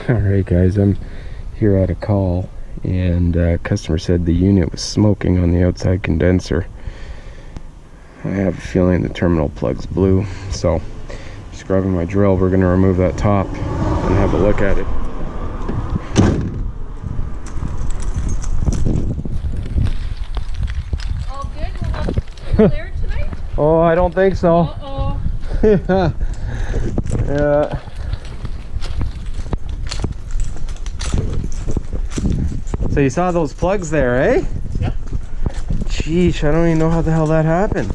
Alright guys, I'm here at a call, and customer said the unit was smoking on the outside condenser. I have a feeling the terminal plug's blue, so just grabbing my drill, we're going to remove that top and have a look at it. All good? We'll have clear tonight? Oh, I don't think so. Uh-oh. Yeah. So you saw those plugs there, eh? Yep. Sheesh, I don't even know how the hell that happened.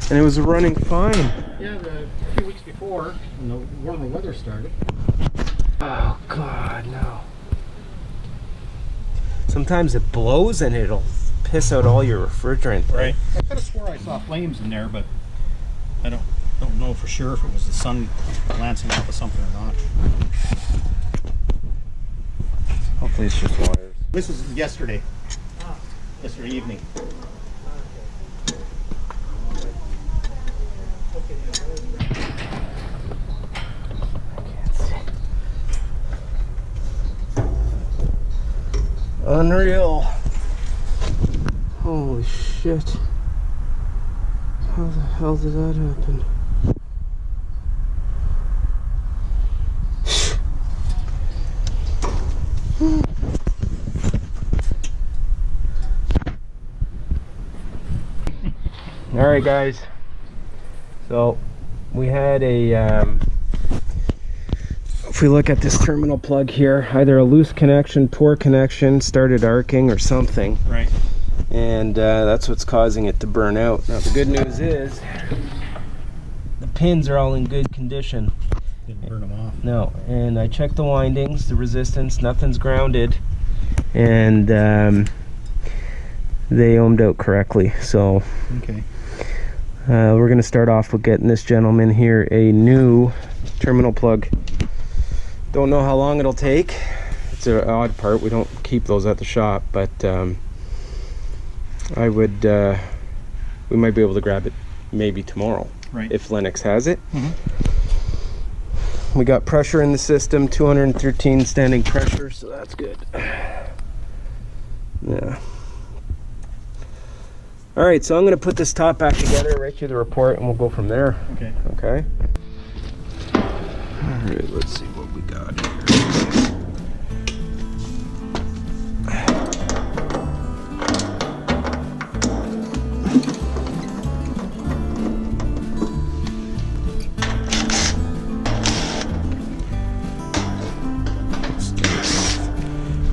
And it was running fine. Yeah, a few weeks before, when the warmer weather started. Oh God, no. Sometimes it blows and it'll piss out all your refrigerant. Right. I could have swore I saw flames in there, but I don't know for sure if it was the sun glancing off of something or not. Hopefully it's just wires. This was yesterday. Yesterday evening. Unreal. Holy shit. How the hell did that happen? Alright guys, so we had if we look at this terminal plug here, either a loose connection, poor connection, started arcing or something. Right. And that's what's causing it to burn out. Now the good news is the pins are all in good condition. Didn't burn them off. No, and I checked the windings, the resistance, nothing's grounded, and they ohmed out correctly. So Okay. we're going to start off with getting this gentleman here a new terminal plug. Don't know how long it'll take. It's an odd part. We don't keep those at the shop, but I would we might be able to grab it maybe tomorrow, Right. if Lennox has it. Mhm. We got pressure in the system, 213 standing pressure, so that's good. Yeah. All right, so I'm going to put this top back together, write you the report, and we'll go from there. Okay. Okay. All right, let's see what we got here.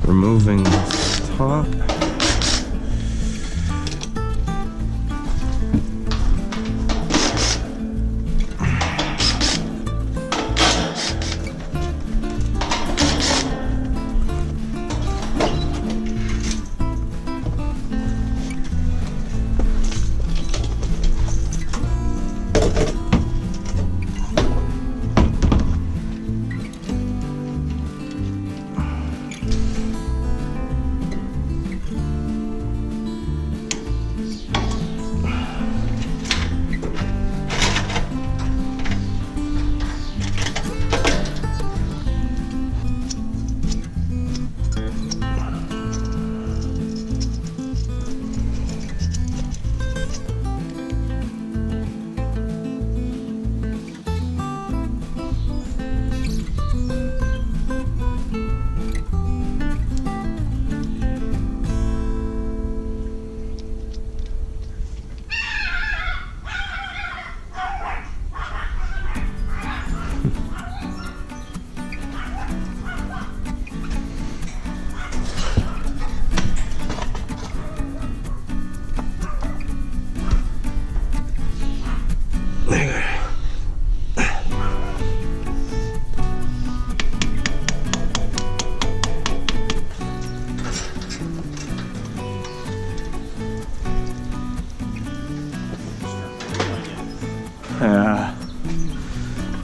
Removing this top.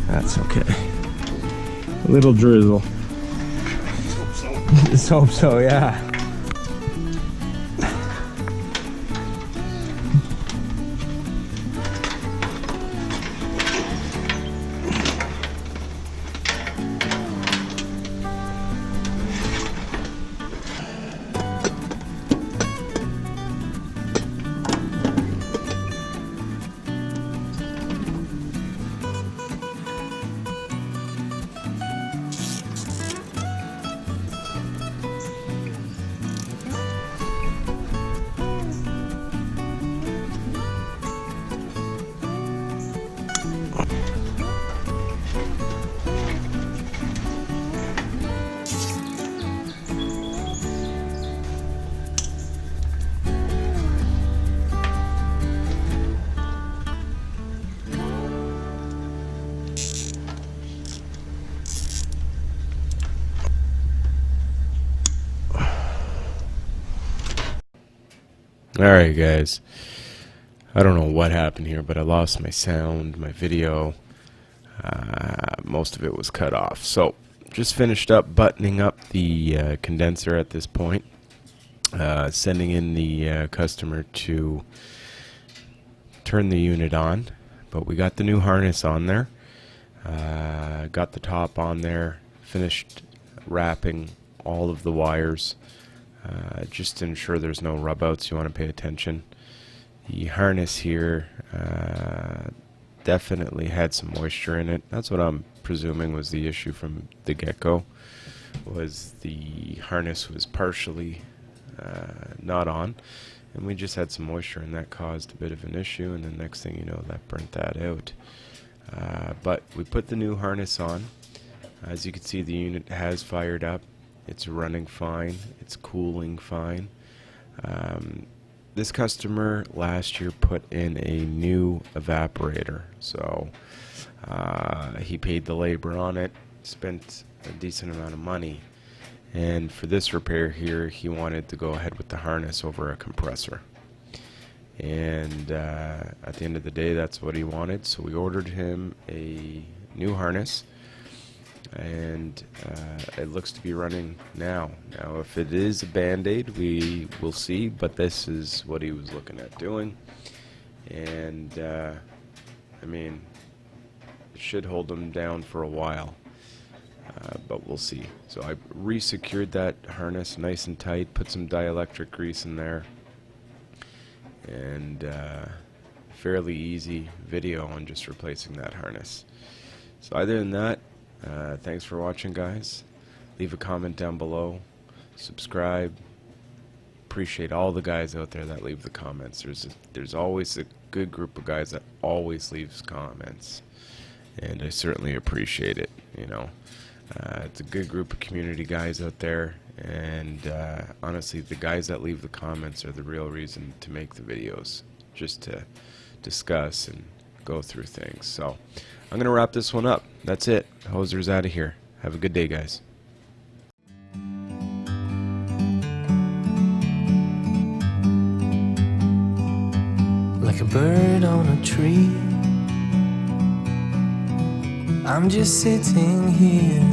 That's okay. A little drizzle. Let's hope so, yeah. Alright guys, I don't know what happened here, but I lost my sound, my video. Most of it was cut off. So, just finished up buttoning up the condenser at this point. Sending in the customer to turn the unit on. But we got the new harness on there. Got the top on there. Finished wrapping all of the wires. Just to ensure there's no rub outs, you want to pay attention. The harness here definitely had some moisture in it. That's what I'm presuming was the issue from the get-go, was the harness was partially not on, and we just had some moisture, and that caused a bit of an issue, and the next thing you know, that burnt that out. But we put the new harness on. As you can see, the unit has fired up. It's running fine. It's cooling fine. This customer last year put in a new evaporator, so he paid the labor on it, spent a decent amount of money, and for this repair here he wanted to go ahead with the harness over a compressor, and at the end of the day that's what he wanted, so we ordered him a new harness, and it looks to be running now. Now if it is a band-aid, we will see, but this is what he was looking at doing, and I mean, it should hold him down for a while, but we'll see. So I re-secured that harness nice and tight, put some dielectric grease in there, and fairly easy video on just replacing that harness. So other than that, thanks for watching, guys. Leave a comment down below, subscribe. Appreciate all the guys out there that leave the comments. There's always a good group of guys that always leaves comments, and I certainly appreciate it. You know, it's a good group of community guys out there, and honestly, the guys that leave the comments are the real reason to make the videos, just to discuss and go through things. So I'm gonna wrap this one up. That's it. Hoser's out of here. Have a good day, guys. Like a bird on a tree, I'm just sitting here